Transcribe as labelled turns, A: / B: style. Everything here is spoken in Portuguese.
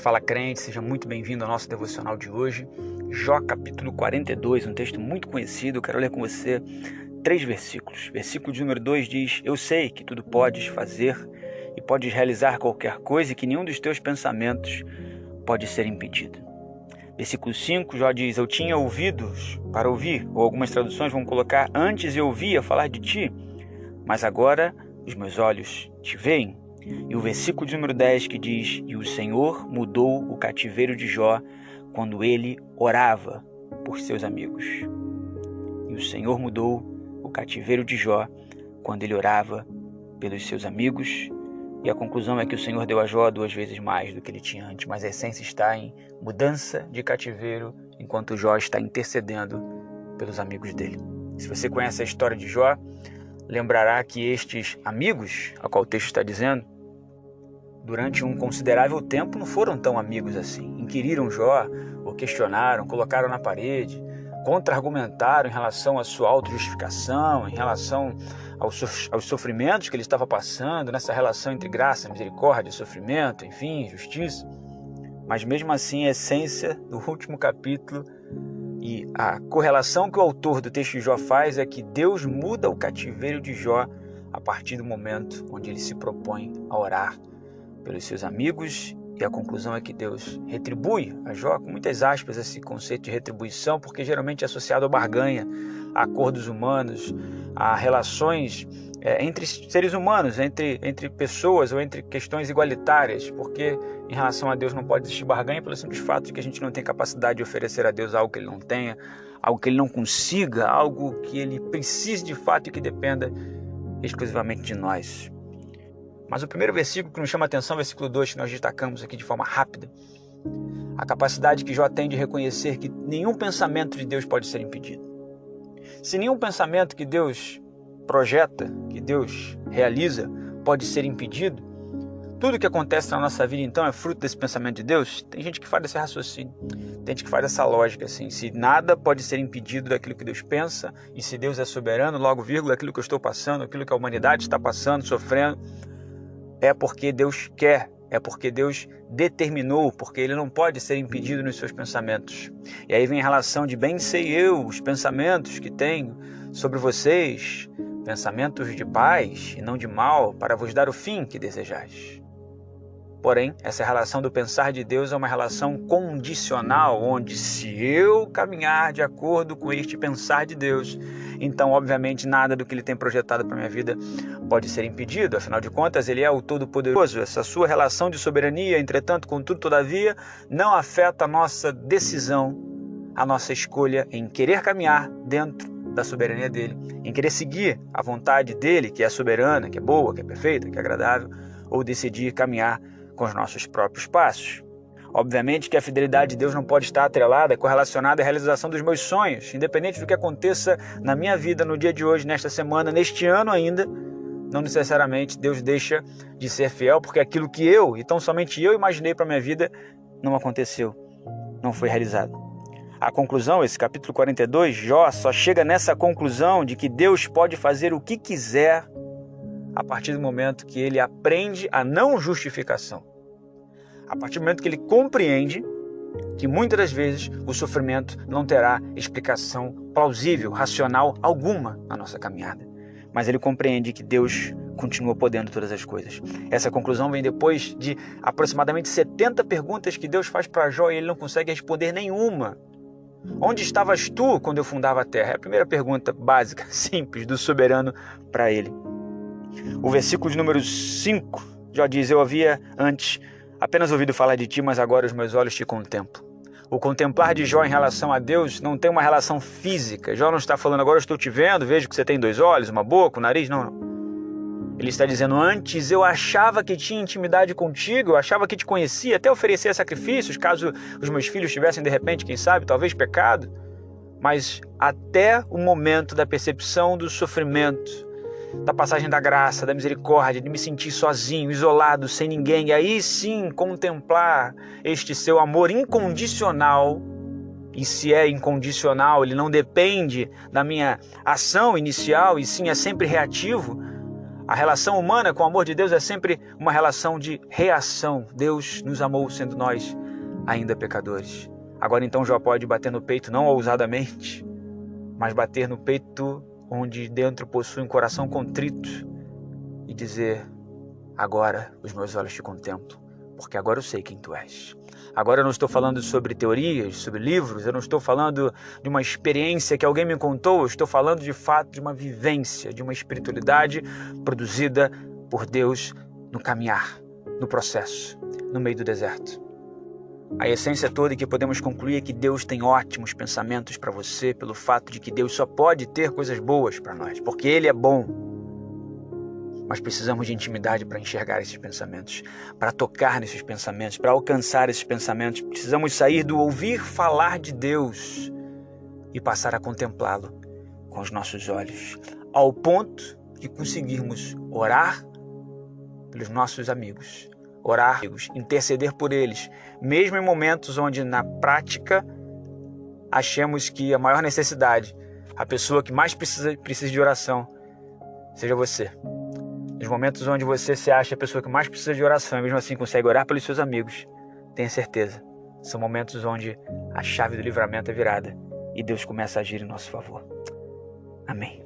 A: Fala crente, seja muito bem-vindo ao nosso devocional de hoje. Jó capítulo 42, um texto muito conhecido. Eu quero ler com você 3 versículos. Versículo de número 2 diz: Eu sei que tudo podes fazer e podes realizar qualquer coisa e que nenhum dos teus pensamentos pode ser impedido. Versículo 5, Jó diz: Eu tinha ouvidos para ouvir, ou algumas traduções vão colocar: Antes eu ouvia falar de ti, mas agora os meus olhos te veem. E o versículo de número 10 que diz: E o Senhor mudou o cativeiro de Jó quando ele orava por seus amigos. E o Senhor mudou o cativeiro de Jó quando ele orava pelos seus amigos. E a conclusão é que o Senhor deu a Jó 2 vezes mais do que ele tinha antes, mas a essência está em mudança de cativeiro, enquanto Jó está intercedendo pelos amigos dele. Se você conhece a história de Jó, lembrará que estes amigos, a qual o texto está dizendo, durante um considerável tempo não foram tão amigos assim. Inquiriram Jó, o questionaram, colocaram na parede, contra-argumentaram em relação à sua autojustificação, em relação aos sofrimentos que ele estava passando, nessa relação entre graça, misericórdia, sofrimento, enfim, justiça. Mas mesmo assim a essência do último capítulo e a correlação que o autor do texto de Jó faz é que Deus muda o cativeiro de Jó a partir do momento onde ele se propõe a orar pelos seus amigos, e a conclusão é que Deus retribui a Jó, com muitas aspas esse conceito de retribuição, porque geralmente é associado à barganha, a acordos humanos, a relações entre seres humanos, entre pessoas ou entre questões igualitárias, porque em relação a Deus não pode existir barganha pelo simples fato de que a gente não tem capacidade de oferecer a Deus algo que ele não tenha, algo que ele não consiga, algo que ele precise de fato e que dependa exclusivamente de nós. Mas o primeiro versículo que nos chama a atenção, versículo 2, que nós destacamos aqui de forma rápida, a capacidade que Jó tem de reconhecer que nenhum pensamento de Deus pode ser impedido. Se nenhum pensamento que Deus projeta, que Deus realiza, pode ser impedido, tudo que acontece na nossa vida então é fruto desse pensamento de Deus. Tem gente que faz esse raciocínio, tem gente que faz essa lógica assim: se nada pode ser impedido daquilo que Deus pensa, e se Deus é soberano, logo vírgula, aquilo que eu estou passando, aquilo que a humanidade está passando, sofrendo, é porque Deus quer, é porque Deus determinou, porque ele não pode ser impedido nos seus pensamentos. E aí vem a relação de bem sei eu, os pensamentos que tenho sobre vocês, pensamentos de paz e não de mal, para vos dar o fim que desejais. Porém, essa relação do pensar de Deus é uma relação condicional, onde se eu caminhar de acordo com este pensar de Deus, então, obviamente, nada do que ele tem projetado para a minha vida pode ser impedido. Afinal de contas, ele é o Todo-Poderoso. Essa sua relação de soberania, entretanto, contudo, todavia, não afeta a nossa decisão, a nossa escolha em querer caminhar dentro da soberania dele, em querer seguir a vontade dele, que é soberana, que é boa, que é perfeita, que é agradável, ou decidir caminhar com os nossos próprios passos. Obviamente que a fidelidade de Deus não pode estar atrelada, correlacionada à realização dos meus sonhos, independente do que aconteça na minha vida, no dia de hoje, nesta semana, neste ano ainda. Não necessariamente Deus deixa de ser fiel, porque aquilo que eu, e tão somente eu, imaginei para a minha vida, não aconteceu, não foi realizado. A conclusão, esse capítulo 42, Jó só chega nessa conclusão de que Deus pode fazer o que quiser a partir do momento que ele aprende a não justificação. A partir do momento que ele compreende que muitas das vezes o sofrimento não terá explicação plausível, racional alguma na nossa caminhada. Mas ele compreende que Deus continua podendo todas as coisas. Essa conclusão vem depois de aproximadamente 70 perguntas que Deus faz para Jó e ele não consegue responder nenhuma. Onde estavas tu quando eu fundava a terra? É a primeira pergunta básica, simples, do soberano para ele. O versículo de número 5, Jó diz: Eu havia antes apenas ouvido falar de ti, mas agora os meus olhos te contemplam. O contemplar de Jó em relação a Deus não tem uma relação física. Jó não está falando: agora eu estou te vendo, vejo que você tem 2 olhos, uma boca, um nariz. Não. Ele está dizendo: antes eu achava que tinha intimidade contigo, eu achava que te conhecia, até oferecia sacrifícios, caso os meus filhos tivessem de repente, quem sabe, talvez pecado. Mas até o momento da percepção do sofrimento, da passagem da graça, da misericórdia, de me sentir sozinho, isolado, sem ninguém, e aí sim contemplar este seu amor incondicional. E se é incondicional, ele não depende da minha ação inicial, e sim é sempre reativo. A relação humana com o amor de Deus é sempre uma relação de reação. Deus nos amou sendo nós ainda pecadores. Agora então Jó pode bater no peito, não ousadamente, mas bater no peito onde dentro possui um coração contrito e dizer: agora os meus olhos te contemplam, porque agora eu sei quem tu és. Agora eu não estou falando sobre teorias, sobre livros, eu não estou falando de uma experiência que alguém me contou, eu estou falando de fato de uma vivência, de uma espiritualidade produzida por Deus no caminhar, no processo, no meio do deserto. A essência toda que podemos concluir é que Deus tem ótimos pensamentos para você, pelo fato de que Deus só pode ter coisas boas para nós, porque Ele é bom. Mas precisamos de intimidade para enxergar esses pensamentos, para tocar nesses pensamentos, para alcançar esses pensamentos. Precisamos sair do ouvir falar de Deus e passar a contemplá-lo com os nossos olhos, ao ponto de conseguirmos orar pelos nossos amigos, orar, interceder por eles, mesmo em momentos onde na prática achemos que a maior necessidade, a pessoa que mais precisa de oração, seja você. Nos momentos onde você se acha a pessoa que mais precisa de oração e mesmo assim consegue orar pelos seus amigos, tenha certeza, são momentos onde a chave do livramento é virada e Deus começa a agir em nosso favor. Amém.